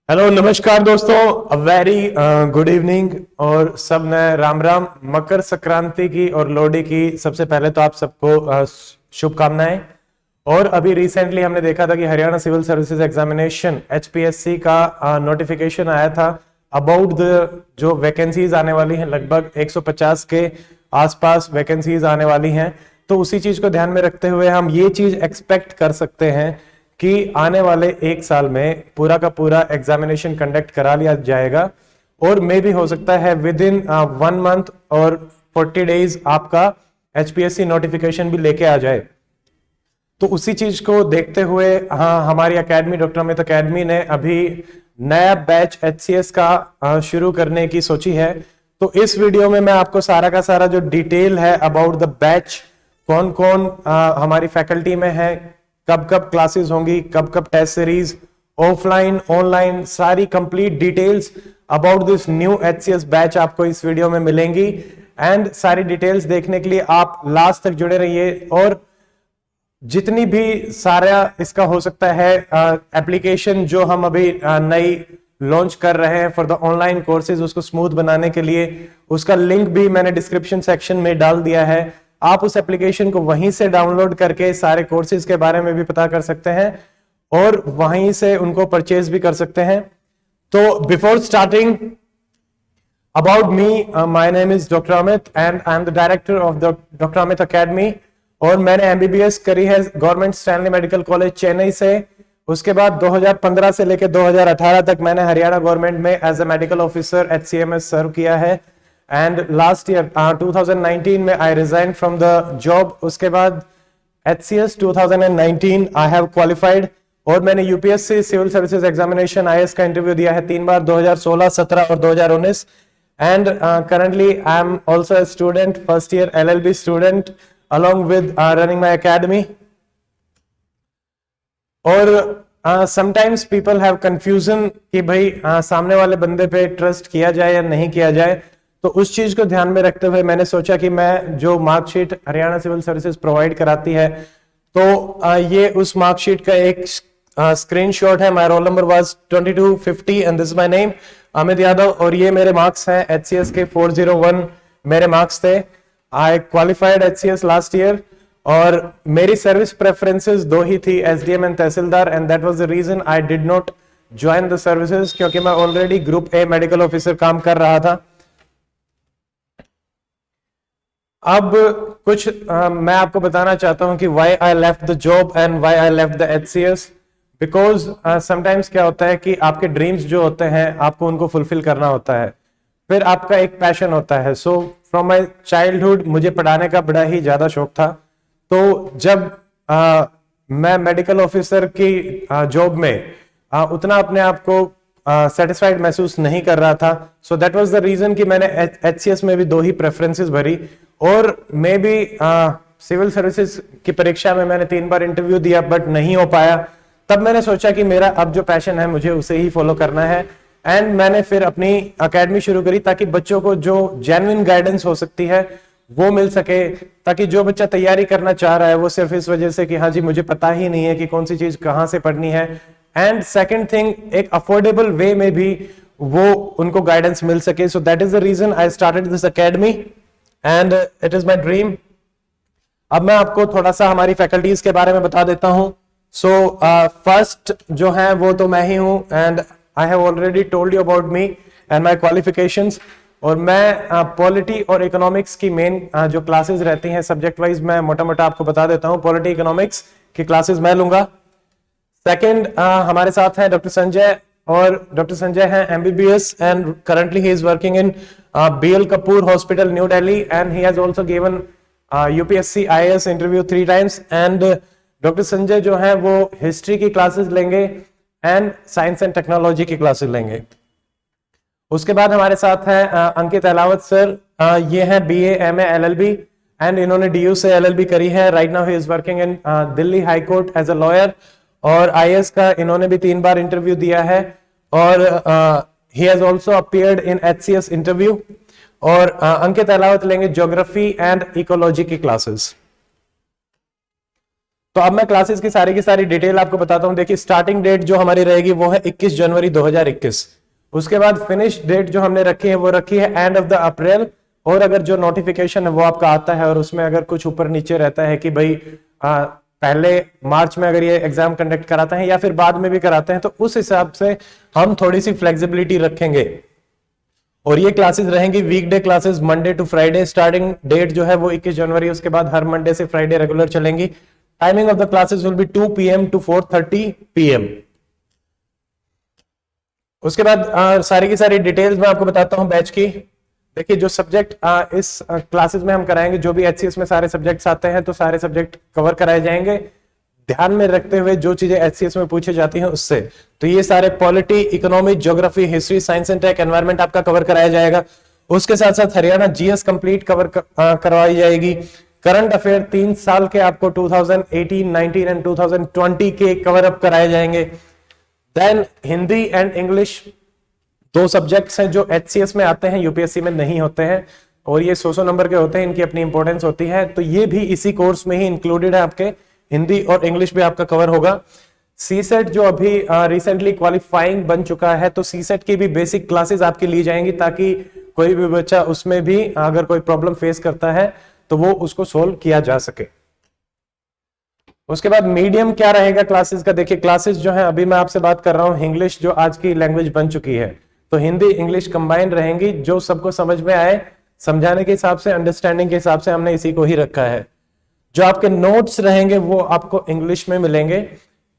Hello नमस्कार दोस्तों, a very good evening और सब ने राम राम। मकर संक्रांति की और लोहड़ी की सबसे पहले तो आप सबको शुभकामनाएं। और अभी रिसेंटली हमने देखा था कि Haryana civil services examination HPSC का नोटिफिकेशन आया था अबाउट द जो वैकेंसीज आने वाली हैं, लगभग 150 के आसपास वैकेंसीज आने वाली हैं। तो उसी चीज को ध्यान में रखते हुए हम ये चीज एक्सपेक्ट कर सकते हैं कि आने वाले एक साल में पूरा का पूरा एग्जामिनेशन कंडक्ट करा लिया जाएगा और मे भी हो सकता है विद इन 1 मंथ और 40 डेज आपका एचपीएससी नोटिफिकेशन भी लेके आ जाए। तो उसी चीज को देखते हुए हमारी एकेडमी डॉक्टर अमित एकेडमी ने अभी नया बैच एचसीएस का शुरू करने की सोची है। तो इस वीडियो में मैं आपको सारा का सारा जो डिटेल है अबाउट द बैच, कौन कौन हमारी फैकल्टी में है, कब कब क्लासेस होंगी, कब कब टेस्ट सीरीज, ऑफलाइन ऑनलाइन, सारी complete details about this new HCS batch आपको इस वीडियो में मिलेंगी। एंड सारी डिटेल्स देखने के लिए आप लास्ट तक जुड़े रहिए और जितनी भी सारा इसका हो सकता है एप्लीकेशन जो हम अभी नई लॉन्च कर रहे हैं फॉर द ऑनलाइन कोर्सेज, उसको स्मूथ बनाने के लिए उसका लिंक भी मैंने डिस्क्रिप्शन सेक्शन में डाल दिया है। आप उस एप्लीकेशन को वहीं से डाउनलोड करके सारे कोर्सेज के बारे में भी पता कर सकते हैं और वहीं से उनको परचेज भी कर सकते हैं। तो before starting about me, my name is doctor Amit and I am the director of the doctor Amit academy. और मैंने एमबीबीएस करी है government Stanley medical college Chennai से। उसके बाद 2015 से लेकर 2018 तक मैंने हरियाणा गवर्नमेंट में as a medical officer HCMS सर्व किया है। एंड लास्ट ईयर 2019 में I resign from the job. उसके बाद एचसीएस 2019 आई हैव क्वालिफाइड और मैंने UPSC civil services examination IAS का इंटरव्यू दिया है 3 बार, 2016, 17 और 2019। And currently I am also a student, first year LLB student along with running my academy. और sometimes people have confusion कि भाई सामने वाले बंदे पे ट्रस्ट किया जाए या नहीं किया जाए। तो उस चीज को ध्यान में रखते हुए मैंने सोचा कि मैं जो marksheet Haryana civil services provide कराती है तो ये उस मार्कशीट का एक स्क्रीनशॉट है। My roll number was 2250 and this is my name Amit Yadav और ये मेरे मार्क्स हैं एचसीएस के 401 मेरे मार्क्स थे। I qualified HCS last year और मेरी सर्विस प्रेफरेंसेस दो ही थी, एसडीएम एंड तहसीलदार, and that was the reason I did not join the services क्योंकि मैं already group A medical officer काम कर रहा था। अब कुछ मैं आपको बताना चाहता हूं कि why I left the job and why I left the HCS. Because sometimes क्या होता है कि आपके ड्रीम्स जो होते हैं आपको उनको फुलफिल करना होता है, फिर आपका एक पैशन होता है। सो फ्रॉम माई चाइल्डहुड मुझे पढ़ाने का बड़ा ही ज्यादा शौक था। तो जब मैं मेडिकल ऑफिसर की जॉब में उतना अपने आप को सेटिस्फाइड महसूस नहीं कर रहा था, so that was the reason कि मैंने एचसीएस में भी दो ही प्रेफरेंसेस भरी और मे भी सिविल सर्विसेज की परीक्षा में मैंने 3 बार इंटरव्यू दिया बट नहीं हो पाया। तब मैंने सोचा कि मेरा अब जो पैशन है मुझे उसे ही फॉलो करना है एंड मैंने फिर अपनी एकेडमी शुरू करी ताकि बच्चों को जो जेन्युइन गाइडेंस हो सकती है वो मिल सके, ताकि जो बच्चा तैयारी करना चाह रहा है वो सिर्फ इस वजह से कि हाँ जी मुझे पता ही नहीं है कि कौन सी चीज कहाँ से पढ़नी है, एंड सेकंड थिंग एक अफोर्डेबल वे में भी वो उनको गाइडेंस मिल सके। So that is the reason I started this academy and it is my dream. अब मैं आपको थोड़ा सा हमारी फैकल्टीज के बारे में बता देता हूँ। सो फर्स्ट जो है वो तो मैं ही हूँ and I have already told you about me and my qualifications। और मैं पॉलिटी और इकोनॉमिक्स की मेन जो क्लासेस रहती हैं सब्जेक्ट वाइज मैं मोटा मोटा आपको बता देता हूँ। पॉलिटी इकोनॉमिक्स की क्लासेस मैं लूंगा। सेकंड हमारे साथ हैं डॉक्टर संजय और डॉक्टर संजय हैं MBBS and currently he is working in BL Kapoor hospital New Delhi and he has also given UPSC IAS interview 3 times। And doctor Sanjay जो है वो हिस्ट्री की क्लासेस लेंगे एंड साइंस एंड टेक्नोलॉजी की क्लासेस लेंगे। उसके बाद हमारे साथ हैं अंकित अहलावत सर। ये हैं बीए एमए एलएलबी एंड इन्होंने डीयू से एलएलबी करी है। Right now he is working in Delhi high court as a lawyer और आईएएस का इन्होंने भी 3 बार इंटरव्यू दिया है और he has also appeared in HCS interview. और अंकित अहलावत लेंगे ज्योग्राफी एंड इकोलॉजी की क्लासेस। तो अब मैं क्लासेस की सारी डिटेल आपको बताता हूं। देखिए स्टार्टिंग डेट जो हमारी रहेगी वो है 21 जनवरी 2021। उसके बाद फिनिश डेट जो हमने रखी है वो रखी है एंड ऑफ द अप्रैल। और अगर जो नोटिफिकेशन है वो आपका आता है और उसमें अगर कुछ ऊपर नीचे रहता है कि भाई पहले मार्च में अगर ये एग्जाम कंडक्ट कराते हैं या फिर बाद में भी कराते हैं, तो उस हिसाब से हम थोड़ी सी फ्लेक्सिबिलिटी रखेंगे। और ये क्लासेस रहेंगी weekday classes, Monday to Friday. Starting date जो है वो 21 जनवरी, उसके बाद हर मंडे से फ्राइडे रेगुलर चलेंगी। Timing of the classes will be 2 PM to 4:30 PM। उसके बाद सारी की सारी डिटेल्स मैं आपको बताता हूं बैच की। देखिए जो सब्जेक्ट इस क्लासेस में हम कराएंगे, जो भी HCS में सारे सब्जेक्ट्स आते हैं तो सारे सब्जेक्ट कवर कराए जाएंगे, ध्यान में रखते हुए जो चीजें HCS में पूछी जाती हैं उससे। तो ये सारे polity, economy, geography, history, science and tech, environment आपका कवर कराया जाएगा। उसके साथ साथ हरियाणा GS कंप्लीट कवर करवाई जाएगी। करंट अफेयर 3 साल के आपको 2018, 19 एंड 2020 के कवर अप कराए जाएंगे। Then Hindi and English 2 subjects हैं जो HCS में आते हैं, यूपीएससी में नहीं होते हैं, और ये 100 नंबर के होते हैं, इनकी अपनी इंपॉर्टेंस होती है। तो ये भी इसी कोर्स में ही इंक्लूडेड है, आपके हिंदी और इंग्लिश भी आपका कवर होगा। सीसेट जो अभी रिसेंटली क्वालिफाइंग बन चुका है, तो सीसेट की भी बेसिक क्लासेस आपकी ली जाएंगी, ताकि कोई भी बच्चा उसमें भी अगर कोई प्रॉब्लम फेस करता है तो वो उसको सोल्व किया जा सके। उसके बाद मीडियम क्या रहेगा क्लासेस का। देखिए क्लासेस जो है, अभी मैं आपसे बात कर रहा हूं इंग्लिश जो आज की लैंग्वेज बन चुकी है, तो हिंदी इंग्लिश कंबाइन रहेंगी, जो सबको समझ में आए, समझाने के हिसाब से, अंडरस्टैंडिंग के हिसाब से हमने इसी को ही रखा है। जो आपके नोट्स रहेंगे वो आपको इंग्लिश में मिलेंगे,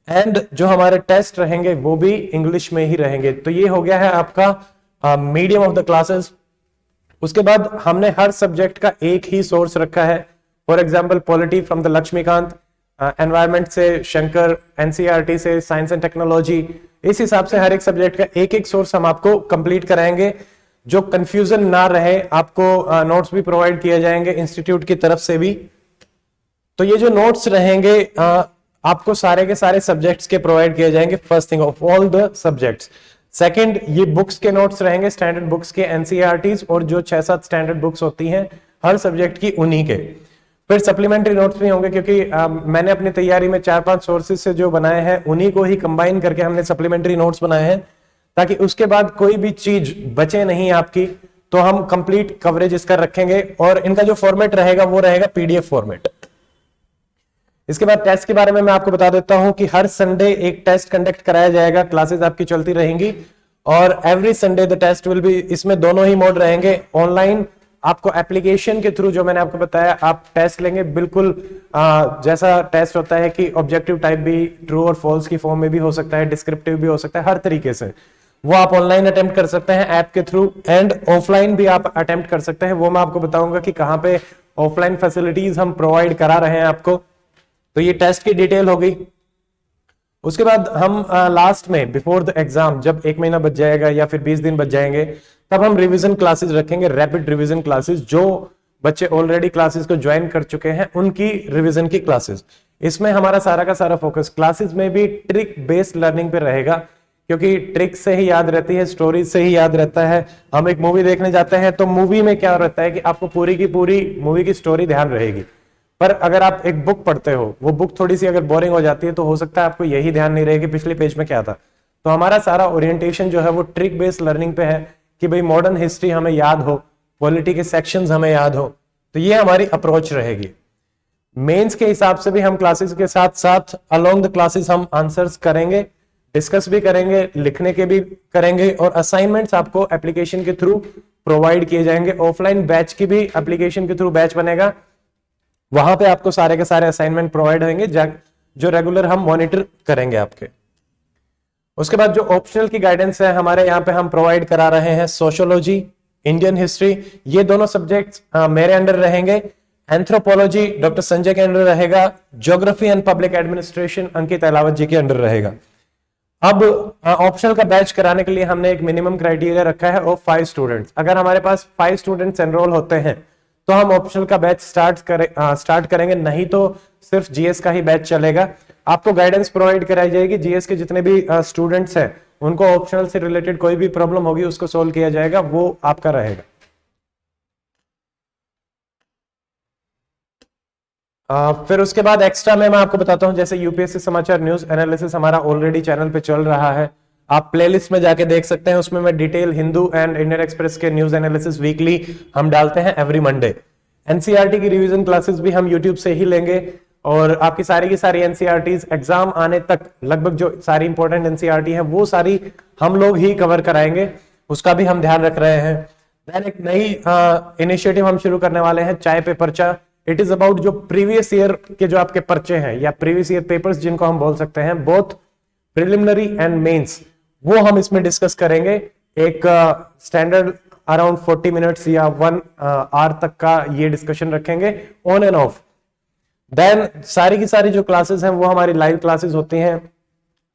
एंड जो हमारे टेस्ट रहेंगे वो भी इंग्लिश में ही रहेंगे। तो ये हो गया है आपका मीडियम ऑफ द क्लासेस। उसके बाद हमने हर सब्जेक्ट का एक ही सोर्स रखा है। For example polity from the Laxmikanth, environment से शंकर, NCERT से साइंस एंड टेक्नोलॉजी। इस हिसाब से हर एक सब्जेक्ट का एक एक सोर्स हम आपको कंप्लीट कराएंगे। जो कंफ्यूजन ना रहे, आपको नोट्स भी प्रोवाइड किए जाएंगे इंस्टीट्यूट की तरफ से भी। तो ये जो नोट्स रहेंगे आपको सारे के सारे सब्जेक्ट्स के प्रोवाइड किए जाएंगे, first thing of all the subjects. Second, ये बुक्स के नोट्स रहेंगे, स्टैंडर्ड बुक्स के NCERTs, और जो 6-7 स्टैंडर्ड बुक्स होती हैं हर सब्जेक्ट की, उन्हीं के। फिर सप्लीमेंट्री नोट्स भी होंगे, क्योंकि मैंने अपनी तैयारी में 4-5 सोर्सेज से जो बनाए हैं उन्हीं को ही कंबाइन करके हमने सप्लीमेंट्री नोट्स बनाए हैं, ताकि उसके बाद कोई भी चीज बचे नहीं आपकी, तो हम कंप्लीट कवरेज इसका रखेंगे। और इनका जो फॉर्मेट रहेगा वो रहेगा PDF फॉर्मेट। इसके बाद टेस्ट के बारे में मैं आपको बता देता हूं कि हर संडे एक टेस्ट कंडक्ट कराया जाएगा, क्लासेस आपकी चलती रहेंगी, और every Sunday the test will be, इसमें दोनों ही मोड रहेंगे। ऑनलाइन आपको एप्लीकेशन के थ्रू, जो मैंने आपको बताया, आप टेस्ट लेंगे, बिल्कुल जैसा टेस्ट होता है कि ऑब्जेक्टिव टाइप भी ट्रू और फॉल्स की फॉर्म में भी हो सकता है, डिस्क्रिप्टिव भी हो सकता है, हर तरीके से वो आप ऑनलाइन अटेम्प्ट कर सकते हैं ऐप के थ्रू, एंड ऑफलाइन भी आप अटेम्प्ट कर सकते हैं। वो मैं आपको बताऊंगा कि कहां पे ऑफलाइन फैसिलिटीज हम प्रोवाइड करा रहे हैं आपको। तो ये टेस्ट की डिटेल हो गई। उसके बाद हम लास्ट में बिफोर द एग्जाम, जब 1 महीना बच जाएगा या फिर 20 दिन बच जाएंगे, तब हम रिवीजन क्लासेस रखेंगे, रैपिड रिवीजन क्लासेस। जो बच्चे ऑलरेडी क्लासेस को ज्वाइन कर चुके हैं उनकी रिवीजन की क्लासेस। इसमें हमारा सारा का सारा फोकस क्लासेस में भी ट्रिक बेस्ड लर्निंग पे रहेगा, क्योंकि ट्रिक से ही याद रहती है, स्टोरीज से ही याद रहता है। हम एक मूवी देखने जाते हैं तो मूवी में क्या रहता है कि आपको पूरी की पूरी मूवी की स्टोरी ध्यान रहेगी, पर अगर आप एक बुक पढ़ते हो, वो बुक थोड़ी सी अगर बोरिंग हो जाती है तो हो सकता है आपको यही ध्यान नहीं रहेगी पिछले पेज में क्या था। तो हमारा सारा ओरिएंटेशन जो है वो ट्रिक बेस्ड लर्निंग पे है, कि भाई मॉडर्न हिस्ट्री हमें याद हो, पॉलिटी के सेक्शंस हमें याद हो। तो ये हमारी अप्रोच रहेगी। मेंस के हिसाब से भी हम क्लासेस के साथ साथ अलोंग द क्लासेस हम आंसर्स करेंगे, डिस्कस भी करेंगे, लिखने के भी करेंगे, और असाइनमेंट्स आपको एप्लीकेशन के थ्रू प्रोवाइड किए जाएंगे। ऑफलाइन बैच की भी एप्लीकेशन के थ्रू बैच बनेगा, वहां पे आपको सारे के सारे असाइनमेंट प्रोवाइड होंगे, जो रेगुलर हम मॉनिटर करेंगे आपके। उसके बाद जो ऑप्शनल की गाइडेंस है हमारे यहाँ पे हम प्रोवाइड करा रहे हैं सोशियोलॉजी, इंडियन हिस्ट्री, ये दोनों सब्जेक्ट्स मेरे अंडर रहेंगे। एंथ्रोपोलॉजी डॉक्टर संजय के अंडर रहेगा। ज्योग्राफी एंड पब्लिक एडमिनिस्ट्रेशन अंकित अहलावत जी के अंडर रहेगा। अब ऑप्शनल का बैच कराने के लिए हमने एक मिनिमम क्राइटेरिया रखा है ऑफ 5 स्टूडेंट्स। अगर हमारे पास 5 स्टूडेंट्स एनरोल होते हैं तो हम ऑप्शनल का बैच स्टार्ट करेंगे, नहीं तो सिर्फ जीएस का ही बैच चलेगा। आपको गाइडेंस प्रोवाइड कराई जाएगी, जीएस के जितने भी स्टूडेंट्स हैं उनको ऑप्शनल से रिलेटेड कोई भी प्रॉब्लम होगी उसको सोल्व किया जाएगा, वो आपका रहेगा। फिर उसके बाद एक्स्ट्रा में मैं आपको बताता हूं, जैसे यूपीएससी समाचार न्यूज एनालिसिस हमारा ऑलरेडी चैनल पे चल रहा है, आप प्लेलिस्ट में जाके देख सकते हैं। उसमें मैं detail Hindu and Indian express के न्यूज एनालिसिस वीकली हम डालते हैं एवरी मंडे। एनसीईआरटी की रिवीजन क्लासेस भी हम यूट्यूब से ही लेंगे, और आपकी सारी की सारी एनसीईआरटीज एग्जाम आने तक लगभग जो सारी इंपॉर्टेंट एनसीईआरटी है वो सारी हम लोग ही कवर कराएंगे, उसका भी हम ध्यान रख रहे हैं। देन एक नई इनिशिएटिव हम शुरू करने वाले हैं, चाय पे पर्चा। इट इज अबाउट जो प्रीवियस ईयर के जो आपके पर्चे हैं या प्रीवियस ईयर पेपर्स जिनको हम बोल सकते हैं, बोथ प्रिलिमिनरी एंड मेंस, वो हम इसमें डिस्कस करेंगे। एक स्टैंडर्ड अराउंड 40 मिनट्स या 1 आवर तक का ये डिस्कशन रखेंगे ऑन एंड ऑफ। देन सारी की सारी जो क्लासेस हैं वो हमारी लाइव क्लासेस होती हैं,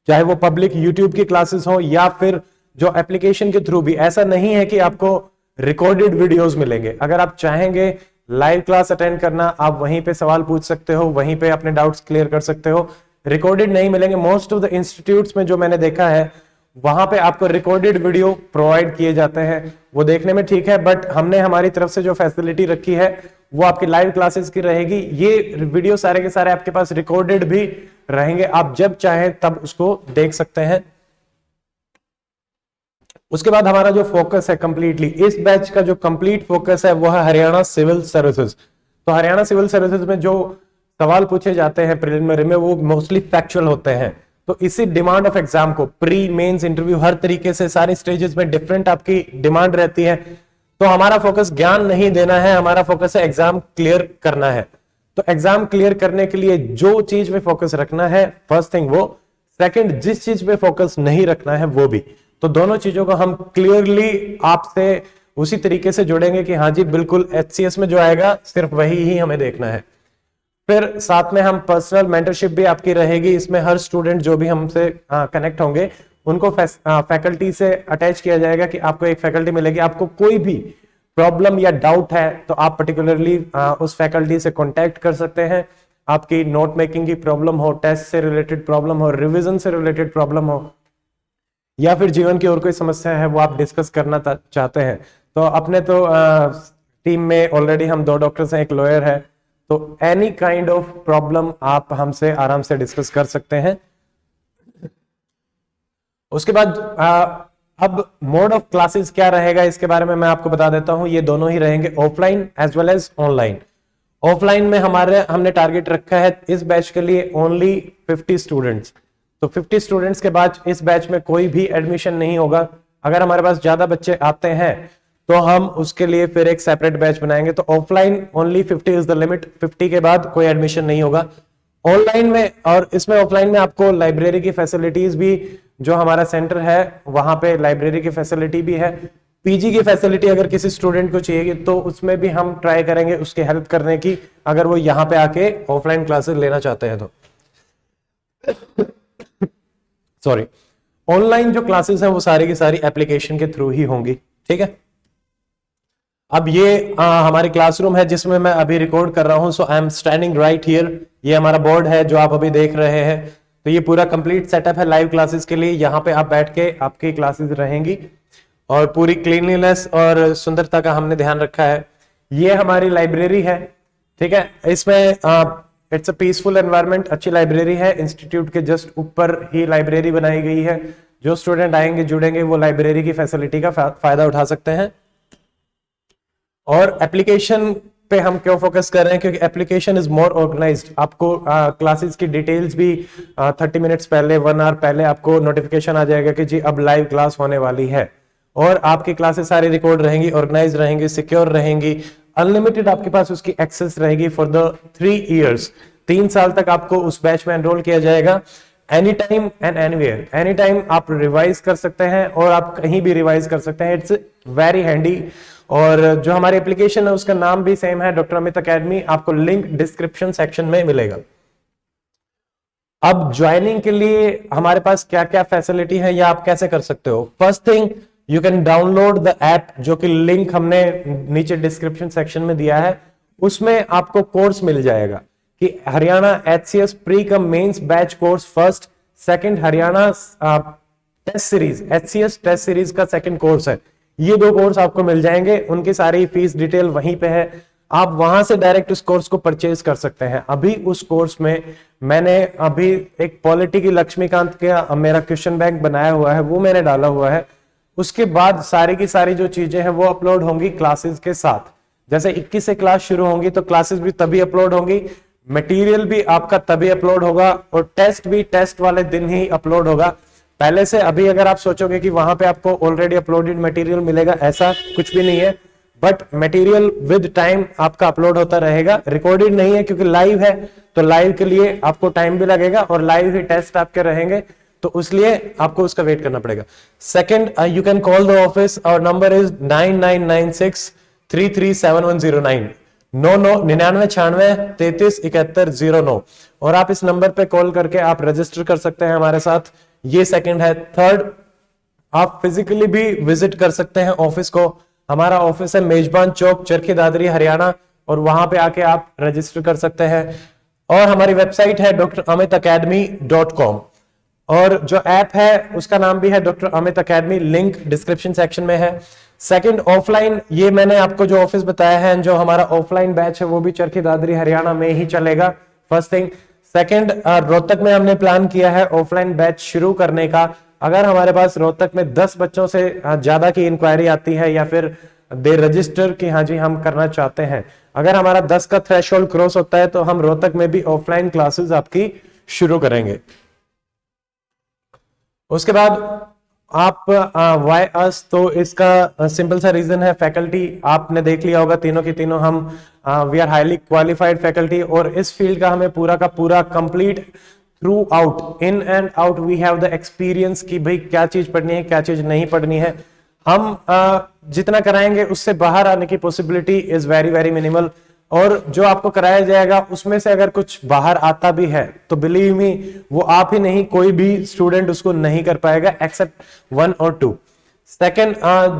चाहे वो पब्लिक यूट्यूब की क्लासेस हो या फिर जो एप्लीकेशन के थ्रू भी। ऐसा नहीं है कि आपको रिकॉर्डेड वीडियोस मिलेंगे, अगर आप चाहेंगे लाइव क्लास अटेंड करना, आप वहीं पे सवाल पूछ सकते हो, वहीं पे अपने डाउट्स क्लियर कर सकते हो। रिकॉर्डेड नहीं मिलेंगे। मोस्ट ऑफ द इंस्टीट्यूट्स में जो मैंने देखा है वहां पे आपको रिकॉर्डेड वीडियो प्रोवाइड किए जाते हैं, वो देखने में ठीक है, बट हमने हमारी तरफ से जो फैसिलिटी रखी है वो आपकी लाइव क्लासेस की रहेगी। ये वीडियो सारे के सारे आपके पास रिकॉर्डेड भी रहेंगे, आप जब चाहें तब उसको देख सकते हैं। उसके बाद हमारा जो फोकस है कंप्लीटली, इस बैच का जो कंप्लीट फोकस है वो है हरियाणा सिविल सर्विसेज। तो हरियाणा सिविल सर्विसेज में जो सवाल पूछे जाते हैं प्रिलिमिनरी में वो मोस्टली फैक्चुअल होते हैं। तो इसी डिमांड ऑफ एग्जाम को, प्री मेंस इंटरव्यू, हर तरीके से सारे स्टेजेस में डिफरेंट आपकी डिमांड रहती है। तो हमारा फोकस ज्ञान नहीं देना है, हमारा फोकस है एग्जाम क्लियर करना है। तो एग्जाम क्लियर करने के लिए जो चीज पे फोकस रखना है, फर्स्ट थिंग वो, सेकंड जिस चीज पे फोकस नहीं रखना है वो भी। तो दोनों चीजों को हम क्लियरली आपसे उसी तरीके से जोड़ेंगे कि हाँ जी बिल्कुल एचसीएस में जो आएगा सिर्फ वही ही हमें देखना है। फिर साथ में हम पर्सनल मेंटरशिप भी आपकी रहेगी। इसमें हर स्टूडेंट जो भी हमसे कनेक्ट होंगे उनको फैकल्टी से अटैच किया जाएगा कि आपको एक फैकल्टी मिलेगी। आपको कोई भी प्रॉब्लम या डाउट है तो आप पर्टिकुलरली उस फैकल्टी से कांटेक्ट कर सकते हैं। आपकी नोट मेकिंग की प्रॉब्लम हो, टेस्ट से रिलेटेड प्रॉब्लम हो, रिवीजन से रिलेटेड प्रॉब्लम हो, या फिर जीवन की और कोई समस्या है वो आप डिस्कस करना चाहते हैं, तो अपने तो टीम में ऑलरेडी हम 2 डॉक्टर्स हैं, एक लॉयर है, तो एनी काइंड ऑफ प्रॉब्लम आप हमसे आराम से डिस्कस कर सकते हैं। उसके बाद अब मोड ऑफ क्लासेस क्या रहेगा इसके बारे में मैं आपको बता देता हूं। ये दोनों ही रहेंगे, offline as well as online. Offline में हमने टारगेट रखा है इस बैच के लिए ओनली 50 स्टूडेंट्स। तो 50 स्टूडेंट्स के बाद इस बैच में कोई भी एडमिशन नहीं होगा। अगर हमारे पास ज्यादा बच्चे आते हैं तो हम उसके लिए फिर एक सेपरेट बैच बनाएंगे। तो offline only 50 is the limit, 50 के बाद कोई एडमिशन नहीं होगा। ऑनलाइन में और इसमें ऑफलाइन में आपको लाइब्रेरी की फैसिलिटीज भी, जो हमारा सेंटर है वहां पे लाइब्रेरी की फैसिलिटी भी है। पीजी की फैसिलिटी अगर किसी स्टूडेंट को चाहिए तो उसमें भी हम ट्राई करेंगे उसकी हेल्प करने की, अगर वो यहाँ पे आके ऑफलाइन क्लासेस लेना चाहते हैं तो। सॉरी, ऑनलाइन जो क्लासेस हैं वो सारी की सारी एप्लीकेशन के थ्रू ही होंगी, ठीक है। अब ये हमारी क्लासरूम है जिसमें मैं अभी रिकॉर्ड कर रहा हूं। So I am standing right here. ये हमारा बोर्ड है जो आप अभी देख रहे हैं। तो ये पूरा कंप्लीट सेटअप है लाइव क्लासेस के लिए। यहाँ पे आप बैठ के आपकी क्लासेस रहेंगी और पूरी क्लीनलीनेस और सुंदरता का हमने ध्यान रखा है। ये हमारी लाइब्रेरी है, ठीक है। इसमें इट्स अ पीसफुल एनवायरनमेंट, अच्छी लाइब्रेरी है। इंस्टीट्यूट के जस्ट ऊपर ही लाइब्रेरी बनाई गई है। जो स्टूडेंट आएंगे जुड़ेंगे वो लाइब्रेरी की फैसिलिटी का फायदा उठा सकते हैं। और एप्लीकेशन पे हम क्यों फोकस कर रहे हैं, क्योंकि एप्लीकेशन इज मोर ऑर्गेनाइज्ड। आपको क्लासेस की डिटेल्स भी 30 मिनट्स पहले, 1 आवर पहले आपको नोटिफिकेशन आ जाएगा कि जी अब लाइव क्लास होने वाली है। और आपकी क्लासेस सारी रिकॉर्ड रहेंगी, ऑर्गेनाइज रहेंगी, सिक्योर रहेंगी, अनलिमिटेड आपके पास उसकी एक्सेस रहेगी फॉर द 3 इयर्स। 3 साल तक आपको उस बैच में एनरोल किया जाएगा। Any time and anywhere, any time आप रिवाइज कर सकते हैं और आप कहीं भी रिवाइज कर सकते हैं। It's very handy. और जो हमारी एप्लीकेशन है उसका नाम भी सेम है, डॉक्टर अमित अकेडमी। आपको लिंक डिस्क्रिप्शन सेक्शन में मिलेगा। अब ज्वाइनिंग के लिए हमारे पास क्या क्या फैसिलिटी है या आप कैसे कर सकते हो। First thing, you can download the app, जो कि लिंक हमने नीचे डिस्क्रिप्शन सेक्शन में दिया है। उसमें आपको कोर्स मिल जाएगा कि Haryana HCS pre cum mains batch course first, second Haryana test series, HCS test series का सेकंड कोर्स है। ये 2 कोर्स आपको मिल जाएंगे। उनकी सारी फीस डिटेल वहीं पे है। आप वहां से डायरेक्ट उस कोर्स को परचेज कर सकते हैं। अभी उस कोर्स में मैंने अभी एक पॉलिटी की लक्ष्मीकांत का मेरा क्वेश्चन बैंक बनाया हुआ है, वो मैंने डाला हुआ है। उसके बाद सारी की सारी जो चीजें हैं वो अपलोड होंगी क्लासेस के साथ। जैसे 21 से क्लास शुरू होंगी तो क्लासेस भी तभी अपलोड होंगी, मटेरियल भी आपका तभी अपलोड होगा, और टेस्ट भी टेस्ट वाले दिन ही अपलोड होगा। पहले से अभी अगर आप सोचोगे कि वहां पे आपको ऑलरेडी अपलोडेड मटेरियल मिलेगा, ऐसा कुछ भी नहीं है। बट मटेरियल विद टाइम आपका अपलोड होता रहेगा। रिकॉर्डेड नहीं है क्योंकि लाइव है, तो लाइव के लिए आपको टाइम भी लगेगा और लाइव ही टेस्ट आपके रहेंगे, तो उसलिए आपको उसका वेट करना पड़ेगा। Second, you can call the office, our number is 9996337109, 9996337109, और आप इस नंबर पे कॉल करके आप रजिस्टर कर सकते हैं हमारे साथ। ये सेकंड है। थर्ड, आप फिजिकली भी विजिट कर सकते हैं ऑफिस को। हमारा ऑफिस है मेजबान चौक, चरखी दादरी, हरियाणा, और वहां पे आके आप रजिस्टर कर सकते हैं। और हमारी वेबसाइट है dramitacademy.com, और जो ऐप है उसका नाम भी है doctor Amit academy, link description section में है। सेकंड, ऑफलाइन, ये मैंने आपको जो ऑफिस बताया है, जो हमारा ऑफलाइन बैच है वो भी चरखी दादरी हरियाणा में ही चलेगा, फर्स्ट थिंग। सेकंड, रोहतक में हमने प्लान किया है ऑफलाइन बैच शुरू करने का। अगर हमारे पास रोहतक में 10 बच्चों से ज्यादा की इंक्वायरी आती है या फिर दे रजिस्टर कि हाँ जी हम करना चाहते हैं, अगर हमारा 10 का थ्रेशोल्ड क्रॉस होता है तो हम रोहतक में भी ऑफलाइन क्लासेस आपकी शुरू करेंगे। उसके बाद आप वाई अस, तो इसका सिंपल सा रीजन है फैकल्टी आपने देख लिया होगा, तीनों की तीनों हम we are highly qualified faculty, और इस फील्ड का हमें पूरा का पूरा complete throughout, in and out we have the experience कि भाई क्या चीज पढ़नी है क्या चीज नहीं पढ़नी है। हम जितना कराएंगे उससे बाहर आने की possibility is very very minimal, और जो आपको कराया जाएगा उसमें से अगर कुछ बाहर आता भी है तो बिलीव मी वो आप ही नहीं, कोई भी स्टूडेंट उसको नहीं कर पाएगा एक्सेप्ट 1 और 2। सेकेंड,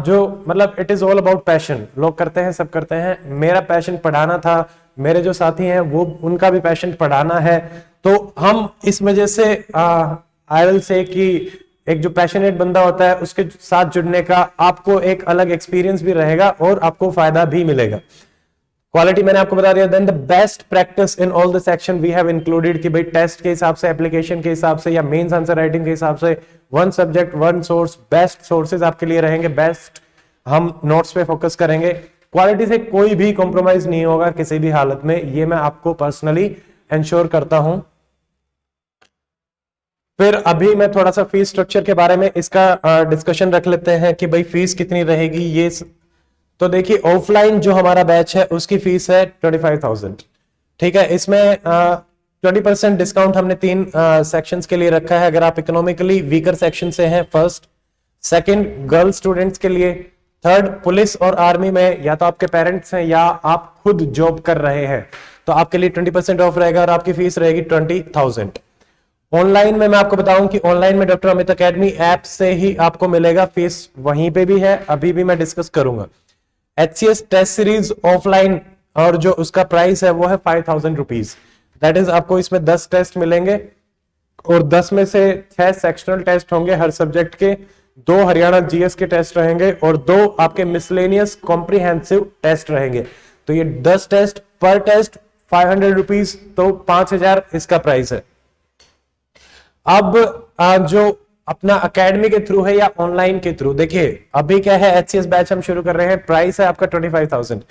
जो मतलब it is all about passion. लोग करते हैं, सब करते हैं, मेरा पैशन पढ़ाना था, मेरे जो साथी हैं वो उनका भी पैशन पढ़ाना है, तो हम इस वजह से आई विल से कि एक जो पैशनेट बंदा होता है उसके साथ जुड़ने का आपको एक अलग एक्सपीरियंस भी रहेगा और आपको फायदा भी मिलेगा। क्वालिटी मैंने आपको बता दिया। Then the best practice in all the section we have included कि भाई टेस्ट के हिसाब से, एप्लीकेशन के हिसाब से या मेंस आंसर राइटिंग के हिसाब से, one subject one source, best sources आपके लिए रहेंगे, बेस्ट हम नोट्स पे फोकस करेंगे। क्वालिटी से कोई भी कॉम्प्रोमाइज नहीं होगा किसी भी हालत में, ये मैं आपको पर्सनली इंश्योर करता हूं। फिर अभी मैं थोड़ा सा फीस स्ट्रक्चर के बारे में इसका डिस्कशन रख लेते हैं कि भाई फीस कितनी रहेगी। ये तो देखिए, ऑफलाइन जो हमारा बैच है उसकी फीस है 25,000, ठीक है। इसमें 20% डिस्काउंट हमने 3 सेक्शंस के लिए रखा है। अगर आप इकोनॉमिकली वीकर सेक्शन से हैं, फर्स्ट, सेकंड गर्ल स्टूडेंट्स के लिए, थर्ड पुलिस और आर्मी में या तो आपके पेरेंट्स हैं या आप खुद जॉब कर रहे हैं तो आपके लिए 20% ऑफ रहेगा और आपकी फीस रहेगी 20,000। ऑनलाइन में मैं आपको बताऊं कि ऑनलाइन में डॉक्टर अमित अकेडमी ऐप से ही आपको मिलेगा, फीस वहीं पे भी है, अभी भी मैं डिस्कस करूंगा। HCS टेस्ट सीरीज ऑफलाइन और जो उसका प्राइस है वो है 5,000 रुपीज। दैट इज आपको इसमें 10 टेस्ट मिलेंगे और 10 में से 6 सेक्शनल टेस्ट होंगे हर सब्जेक्ट के, 2 हरियाणा जीएस के टेस्ट रहेंगे और 2 आपके मिसलेनियस कॉम्प्रिहेंसिव टेस्ट रहेंगे। तो ये 10 टेस्ट, पर टेस्ट 500 रुपीज, तो 5,000 इसका प्राइस है। अब जो अपना एकेडमी के थ्रू है या ऑनलाइन के थ्रू, देखिए अभी क्या है, HCS बैच हम शुरू कर रहे हैं, प्राइस है आपका 25,000,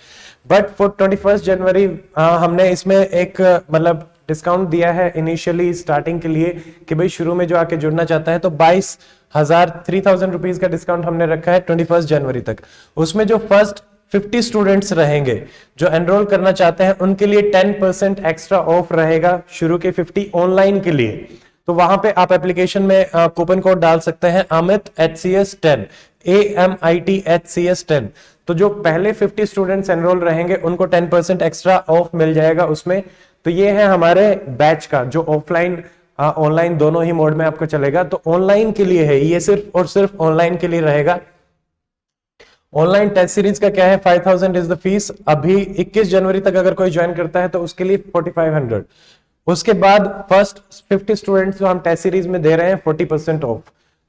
बट फॉर 21 जनवरी हमने इसमें एक मतलब डिस्काउंट दिया है इनिशियली स्टार्टिंग के लिए कि भाई शुरू में जो आके जुड़ना चाहता है तो 22,000 रुपीज का डिस्काउंट हमने रखा है 21 जनवरी तक। उसमें जो फर्स्ट 50 स्टूडेंट्स रहेंगे जो एनरोल करना चाहते हैं उनके लिए 10% एक्स्ट्रा ऑफ रहेगा शुरू के 50 ऑनलाइन के लिए। तो वहां पे आप एप्लीकेशन में कूपन कोड डाल सकते हैं अमित HCS10, AMIT HCS10। तो जो पहले 50 स्टूडेंट्स एनरोल रहेंगे उनको 10% एक्स्ट्रा ऑफ मिल जाएगा उसमें। तो ये है हमारे बैच का जो ऑफलाइन ऑनलाइन दोनों ही मोड में आपको चलेगा। तो ऑनलाइन के लिए है ये, सिर्फ और सिर्फ ऑनलाइन के लिए रहेगा। ऑनलाइन टेस्ट सीरीज का क्या है, 5,000 इज द फीस। अभी 21 जनवरी तक अगर कोई ज्वाइन करता है तो उसके लिए 4,500। उसके बाद फर्स्ट 50 स्टूडेंट्स जो हम टेस्ट सीरीज में दे रहे हैं 40% ऑफ,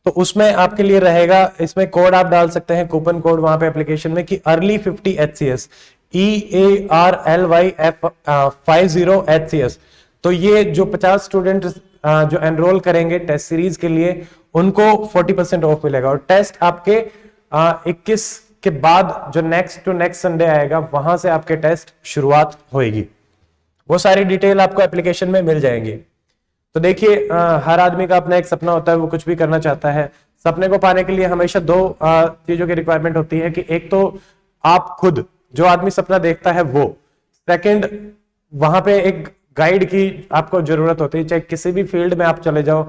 तो उसमें आपके लिए रहेगा, इसमें कोड आप डाल सकते हैं, कूपन कोड वहां पे एप्लीकेशन में कि अर्ली 50 HCS, EARLYF50HCS। तो ये जो 50 स्टूडेंट जो एनरोल करेंगे टेस्ट सीरीज के लिए, उनको 40% ऑफ मिलेगा। और टेस्ट आपके 21 के बाद जो नेक्स्ट टू नेक्स्ट संडे आएगा, वहां से आपके टेस्ट शुरुआत होगी। वो सारी डिटेल आपको एप्लीकेशन में मिल जाएंगी। तो देखिए, हर आदमी का अपना एक सपना होता है, वो कुछ भी करना चाहता है। सपने को पाने के लिए हमेशा दो चीजों की रिक्वायरमेंट होती है कि एक तो आप खुद, जो आदमी सपना देखता है वो, सेकंड वहां पे एक गाइड की आपको जरूरत होती है। चाहे किसी भी फील्ड में आप चले जाओ,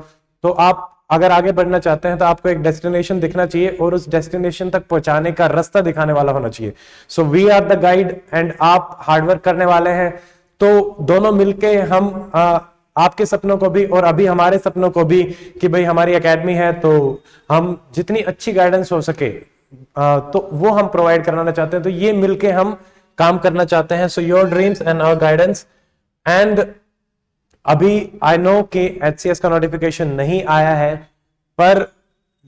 तो आप अगर आगे बढ़ना चाहते हैं तो आपको एक डेस्टिनेशन दिखना चाहिए और उस डेस्टिनेशन तक पहुंचाने का रास्ता दिखाने वाला होना चाहिए। So we are the guide and आप हार्डवर्क करने वाले हैं। तो दोनों मिलके हम आपके सपनों को भी और अभी हमारे सपनों को भी, कि भाई हमारी एकेडमी है तो हम जितनी अच्छी गाइडेंस हो सके तो वो हम प्रोवाइड कराना चाहते हैं। तो ये मिलके हम काम करना चाहते हैं। So your dreams and our guidance. And अभी आई नो कि एचसीएस का नोटिफिकेशन नहीं आया है, पर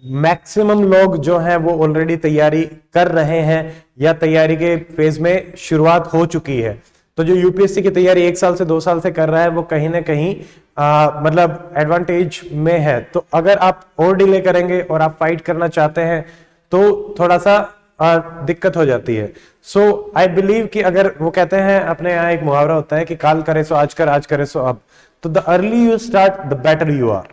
मैक्सिमम लोग जो हैं वो ऑलरेडी तैयारी कर रहे हैं या तैयारी के फेज में शुरुआत हो चुकी है। तो जो यूपीएससी की तैयारी 1 साल से 2 साल से कर रहा है, वो कहीं ना कहीं मतलब एडवांटेज में है। तो अगर आप और डिले करेंगे और आप फाइट करना चाहते हैं तो थोड़ा सा दिक्कत हो जाती है। सो आई बिलीव कि अगर वो कहते हैं, अपने यहाँ एक मुहावरा होता है कि काल करे सो आज कर, आज करे सो अब। तो the early you start the better you are.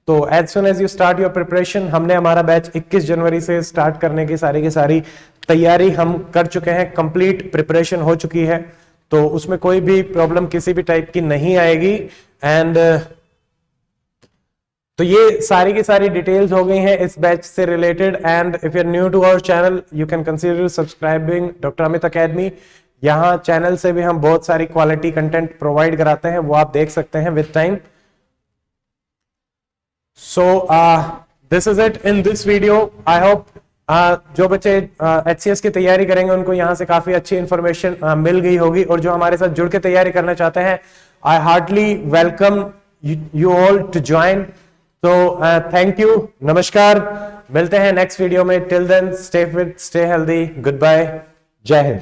तो as soon as you start your preparation, हमने हमारा बैच 21 जनवरी से स्टार्ट करने की सारी तैयारी हम कर चुके हैं, कंप्लीट प्रिपरेशन हो चुकी है। तो उसमें कोई भी प्रॉब्लम किसी भी टाइप की नहीं आएगी। एंड तो ये सारी की सारी डिटेल्स हो गई हैं इस बैच से related. And if you are new to our channel, you can consider subscribing doctor Amit academy. यहाँ चैनल से भी हम बहुत सारी क्वालिटी कंटेंट प्रोवाइड कराते हैं, वो आप देख सकते हैं with time. So this is it in this video. I hope जो बच्चे एचसीएस की तैयारी करेंगे उनको यहाँ से काफी अच्छी इंफॉर्मेशन मिल गई होगी। और जो हमारे साथ जुड़ के तैयारी करना चाहते हैं, I heartly welcome you all to join. तो थैंक यू, नमस्कार, मिलते हैं नेक्स्ट वीडियो में। Till then stay fit, stay healthy, good bye, जय हिंद।